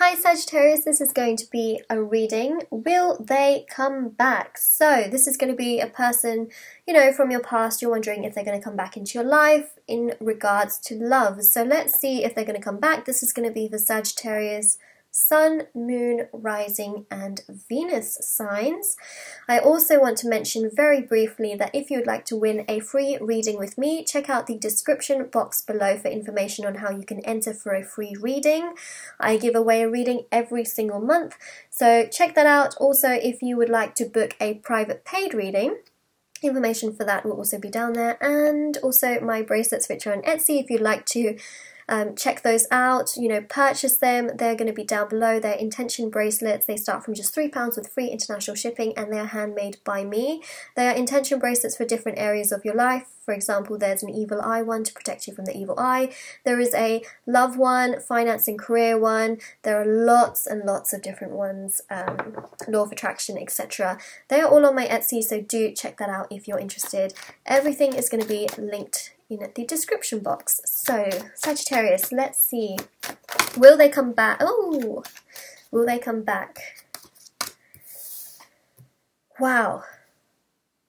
Hi Sagittarius, this is going to be a reading. Will they come back? So this is going to be a person, from your past. You're wondering if they're going to come back into your life in regards to love. So let's see if they're going to come back. This is going to be the Sagittarius Sun, Moon, Rising and Venus signs. I also want to mention very briefly that if you would like to win a free reading with me, check out the description box below for information on how you can enter for a free reading. I give away a reading every single month, so check that out. Also, if you would like to book a private paid reading, information for that will also be down there, and also my bracelets which are on Etsy if you'd like to check those out, purchase them. They're going to be down below. They're intention bracelets. They start from just £3 with free international shipping, and they're handmade by me. They are intention bracelets for different areas of your life. For example, there's an evil eye one to protect you from the evil eye. There is a love one, finance and career one. There are lots and lots of different ones, law of attraction, etc. They are all on my Etsy, so do check that out if you're interested. Everything is going to be linked in the description box. So Sagittarius, let's see, will they come back? Oh, will they come back? Wow,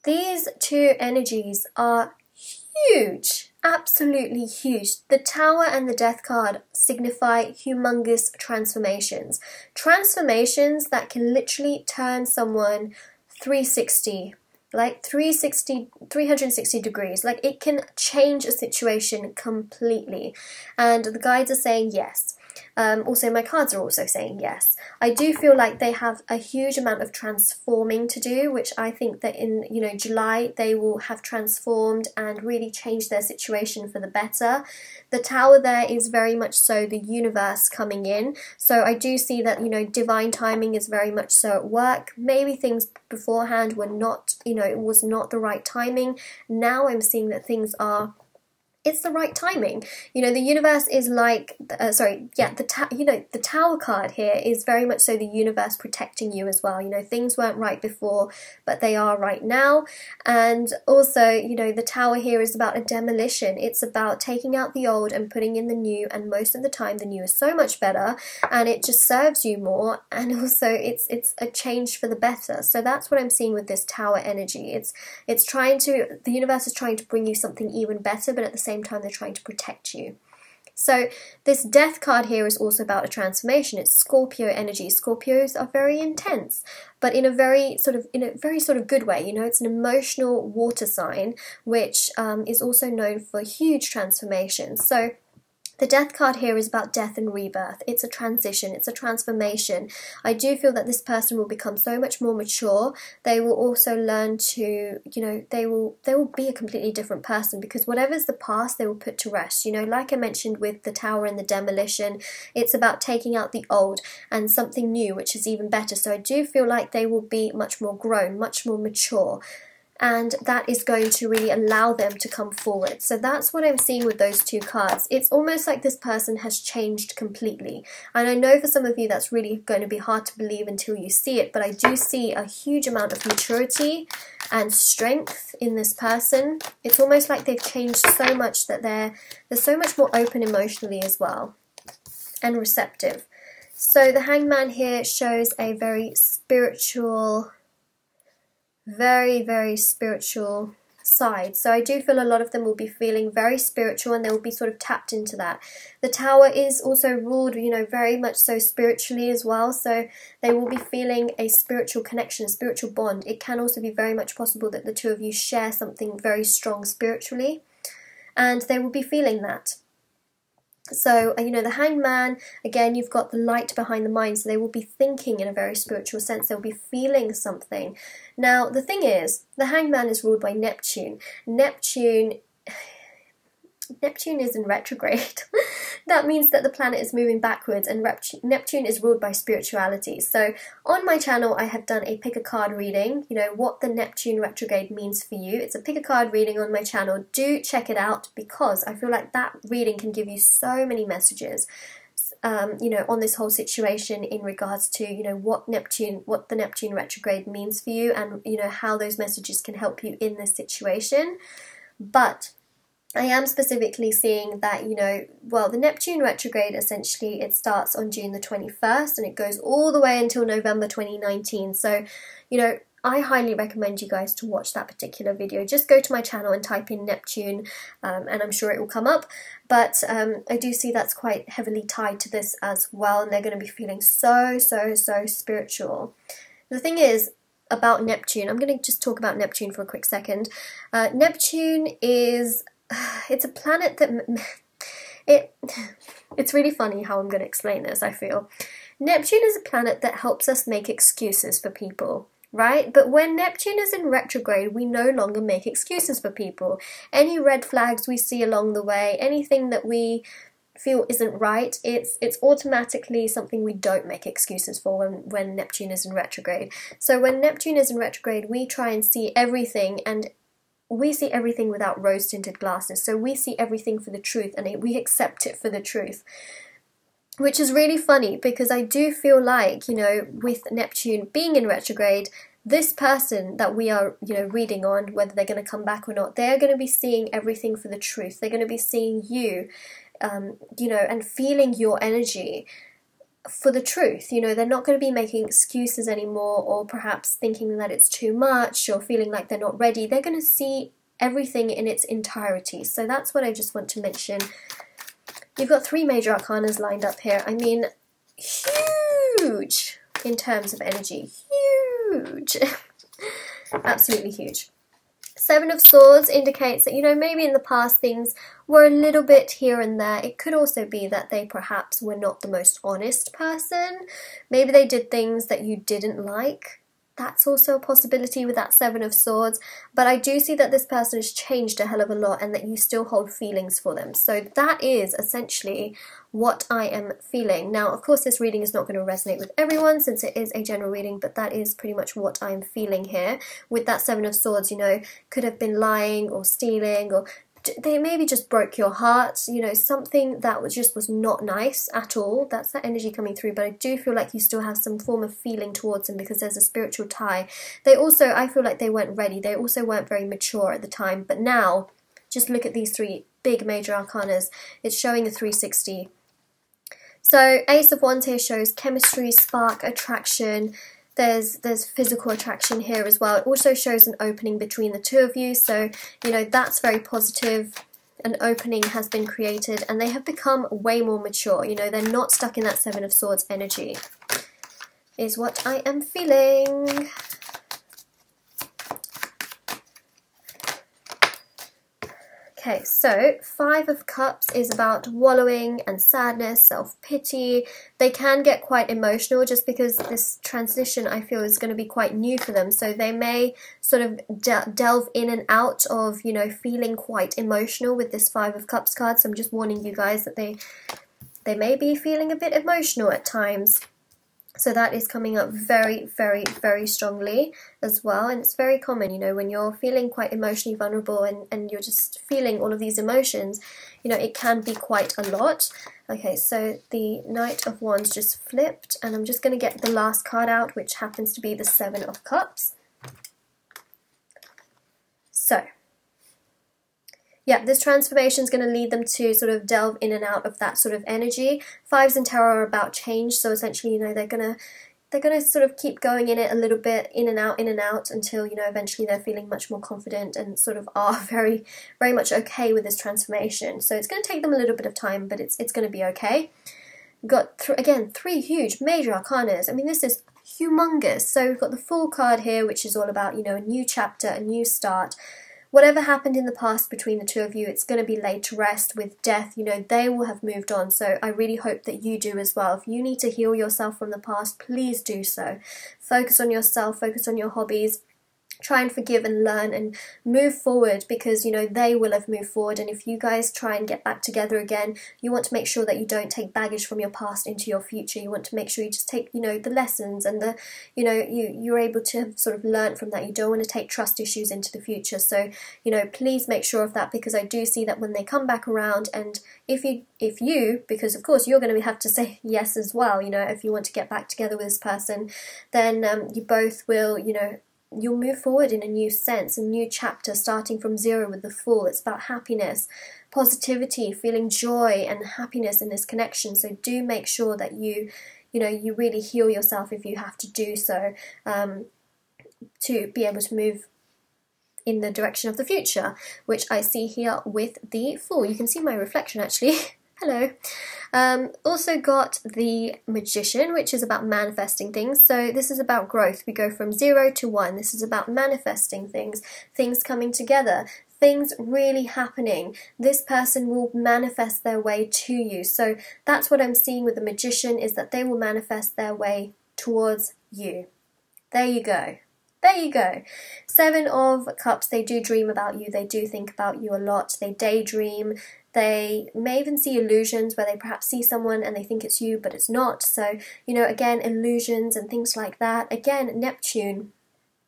these two energies are huge, absolutely huge. The Tower and the Death card signify humongous transformations, transformations that can literally turn someone 360, like 360 degrees. Like, it can change a situation completely, and the guides are saying yes. Also, my cards are also saying yes. I do feel like they have a huge amount of transforming to do, which I think that in July they will have transformed and really changed their situation for the better. The Tower there is very much so the universe coming in. So I do see that divine timing is very much so at work. Maybe things beforehand were not, it was not the right timing. Now I'm seeing that things are. It's the right timing. The universe is like, the Tower card here is very much so the universe protecting you as well. Things weren't right before, but they are right now. And also, the Tower here is about a demolition. It's about taking out the old and putting in the new, and most of the time the new is so much better and it just serves you more, and also it's a change for the better. So that's what I'm seeing with this Tower energy. It's trying to, the universe is trying to bring you something even better, but at the same time they're trying to protect you. So this Death card here is also about a transformation. It's Scorpio energy. Scorpios are very intense, but in a very sort of good way. It's an emotional water sign, which is also known for huge transformations. So the Death card here is about death and rebirth. It's a transition, it's a transformation. I do feel that this person will become so much more mature. They will also learn to, they will be a completely different person, because whatever's the past, they will put to rest. Like I mentioned with the Tower and the demolition, it's about taking out the old and something new, which is even better. So I do feel like they will be much more grown, much more mature, and that is going to really allow them to come forward. So that's what I'm seeing with those two cards. It's almost like this person has changed completely. And I know for some of you that's really going to be hard to believe until you see it, but I do see a huge amount of maturity and strength in this person. It's almost like they've changed so much that they're so much more open emotionally as well, and receptive. So the Hangman here shows a very spiritual, very, very spiritual side. So I do feel a lot of them will be feeling very spiritual, and they will be sort of tapped into that. The Tower is also ruled, very much so spiritually as well. So they will be feeling a spiritual connection, a spiritual bond. It can also be very much possible that the two of you share something very strong spiritually, and they will be feeling that. So, the Hangman, again, you've got the light behind the mind, so they will be thinking in a very spiritual sense. They'll be feeling something. Now, the thing is, the Hangman is ruled by Neptune. Neptune is in retrograde. That means that the planet is moving backwards, and Neptune is ruled by spirituality. So on my channel I have done a pick a card reading, what the Neptune retrograde means for you. It's a pick a card reading on my channel. Do check it out, because I feel like that reading can give you so many messages on this whole situation in regards to what the Neptune retrograde means for you, and how those messages can help you in this situation. But I am specifically seeing that, you know, well, the Neptune retrograde, essentially, it starts on June the 21st and it goes all the way until November 2019. So, you know, I highly recommend you guys to watch that particular video. Just go to my channel and type in Neptune and I'm sure it will come up. But I do see that's quite heavily tied to this as well, and they're going to be feeling so spiritual. The thing is, about Neptune, I'm going to just talk about Neptune for a quick second. Neptune is... it's a planet that it's really funny how I'm going to explain this, I feel. Neptune is a planet that helps us make excuses for people, right? But when Neptune is in retrograde, we no longer make excuses for people. Any red flags we see along the way, anything that we feel isn't right, it's automatically something we don't make excuses for when Neptune is in retrograde. So when Neptune is in retrograde, we try and see everything, and we see everything without rose-tinted glasses. So we see everything for the truth, and we accept it for the truth. Which is really funny, because I do feel like, you know, with Neptune being in retrograde, this person that we are, you know, reading on, whether they're going to come back or not, they're going to be seeing everything for the truth. They're going to be seeing you, you know, and feeling your energy for the truth. You know, they're not going to be making excuses anymore, or perhaps thinking that it's too much, or feeling like they're not ready. They're going to see everything in its entirety. So that's what I just want to mention. You've got 3 major arcanas lined up here. I mean, huge in terms of energy. Huge. Absolutely huge. 7 of Swords indicates that, you know, maybe in the past things were a little bit here and there. It could also be that they perhaps were not the most honest person. Maybe they did things that you didn't like. That's also a possibility with that 7 of Swords. But I do see that this person has changed a hell of a lot, and that you still hold feelings for them. So that is essentially what I am feeling. Now, of course, this reading is not going to resonate with everyone, since it is a general reading, but that is pretty much what I'm feeling here. With that 7 of Swords, you know, could have been lying or stealing, or they maybe just broke your heart, you know, something that was not nice at all. That's that energy coming through. But I do feel like you still have some form of feeling towards them, because there's a spiritual tie. They also, I feel like they weren't ready. They also weren't very mature at the time. But now, just look at these 3 big major arcanas. It's showing a 360. So Ace of Wands here shows chemistry, spark, attraction. There's physical attraction here as well. It also shows an opening between the 2 of you. So, you know, that's very positive. An opening has been created, and they have become way more mature. You know, they're not stuck in that 7 of Swords energy, is what I am feeling. Okay, so 5 of Cups is about wallowing and sadness, self-pity. They can get quite emotional, just because this transition, I feel, is going to be quite new for them. So they may sort of delve in and out of, you know, feeling quite emotional with this 5 of Cups card. So I'm just warning you guys that they may be feeling a bit emotional at times. So that is coming up very strongly as well. And it's very common, you know, when you're feeling quite emotionally vulnerable and you're just feeling all of these emotions, you know, it can be quite a lot. Okay, so the Knight of Wands just flipped, and I'm just going to get the last card out, which happens to be the 7 of Cups. So, yeah, this transformation is going to lead them to sort of delve in and out of that sort of energy. 5s in tarot are about change, so essentially, you know, they're gonna sort of keep going in it a little bit, in and out, until, you know, eventually they're feeling much more confident and sort of are very much okay with this transformation. So it's going to take them a little bit of time, but it's going to be okay. We've got again 3 huge major arcanas. I mean, this is humongous. So we've got the Fool card here, which is all about, you know, a new chapter, a new start. Whatever happened in the past between the 2 of you, it's going to be laid to rest with death. You know, they will have moved on. So I really hope that you do as well. If you need to heal yourself from the past, please do so. Focus on yourself, focus on your hobbies. Try and forgive and learn and move forward, because, you know, they will have moved forward. And if you guys try and get back together again, you want to make sure that you don't take baggage from your past into your future. You want to make sure you just take, you know, the lessons and the, you know, you're able to have sort of learn from that. You don't want to take trust issues into the future. So, you know, please make sure of that, because I do see that when they come back around, and if you, because of course you're going to have to say yes as well, you know, if you want to get back together with this person, then you both will, you know, you'll move forward in a new sense, a new chapter starting from zero with the Fool. It's about happiness, positivity, feeling joy and happiness in this connection. So do make sure that you really heal yourself if you have to do so, to be able to move in the direction of the future, which I see here with the Fool. You can see my reflection actually. Hello. Also got the Magician, which is about manifesting things. So this is about growth. We go from 0 to 1. This is about manifesting things, things coming together, things really happening. This person will manifest their way to you. So that's what I'm seeing with the Magician, is that they will manifest their way towards you. There you go. There you go. 7 of Cups, they do dream about you. They do think about you a lot. They daydream. They may even see illusions where they perhaps see someone and they think it's you, but it's not. So, again, illusions and things like that. Again, Neptune,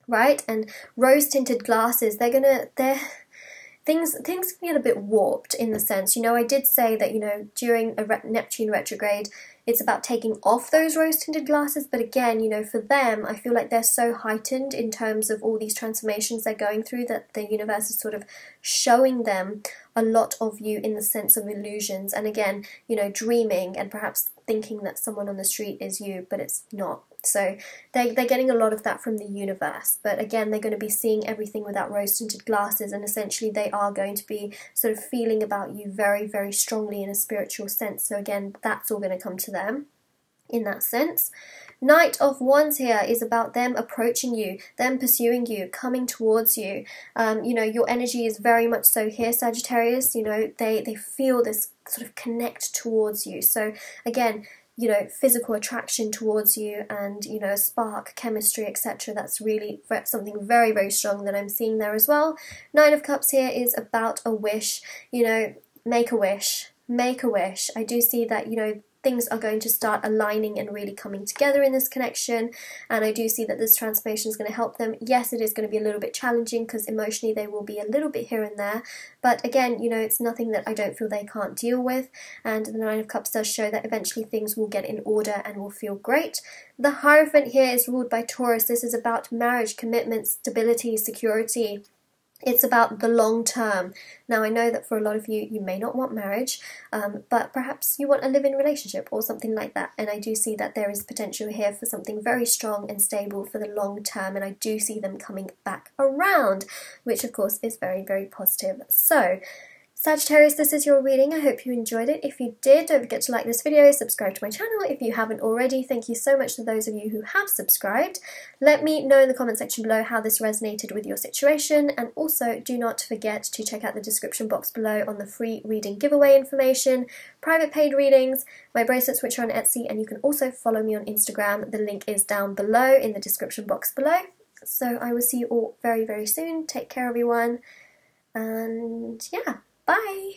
right? And rose-tinted glasses, things can get a bit warped in the sense, I did say that, during a Neptune retrograde, it's about taking off those rose-tinted glasses, but again, for them, I feel like they're so heightened in terms of all these transformations they're going through that the universe is sort of showing them a lot of you in the sense of illusions. And again, dreaming and perhaps thinking that someone on the street is you, but it's not. So they're getting a lot of that from the universe. But again, they're going to be seeing everything without rose-tinted glasses, and essentially they are going to be sort of feeling about you very, very strongly in a spiritual sense. So again, that's all going to come to them in that sense. Knight of Wands here is about them approaching you, them pursuing you, coming towards you. Your energy is very much so here, Sagittarius. They feel this sort of connect towards you. So again, physical attraction towards you and, a spark, chemistry, etc. That's really something very, very strong that I'm seeing there as well. 9 of Cups here is about a wish, make a wish, make a wish. I do see that, things are going to start aligning and really coming together in this connection, and I do see that this transformation is going to help them. Yes, it is going to be a little bit challenging because emotionally they will be a little bit here and there, but again, it's nothing that I don't feel they can't deal with, and the 9 of Cups does show that eventually things will get in order and will feel great. The Hierophant here is ruled by Taurus. This is about marriage, commitment, stability, security. It's about the long term. Now, I know that for a lot of you, you may not want marriage, but perhaps you want a live-in relationship or something like that. And I do see that there is potential here for something very strong and stable for the long term. And I do see them coming back around, which of course is very, very positive. So, Sagittarius, this is your reading. I hope you enjoyed it. If you did, don't forget to like this video, subscribe to my channel if you haven't already. Thank you so much to those of you who have subscribed. Let me know in the comment section below how this resonated with your situation, and also do not forget to check out the description box below on the free reading giveaway information, private paid readings, my bracelets which are on Etsy, and you can also follow me on Instagram. The link is down below in the description box below. So I will see you all very, very soon. Take care, everyone, and yeah. Bye!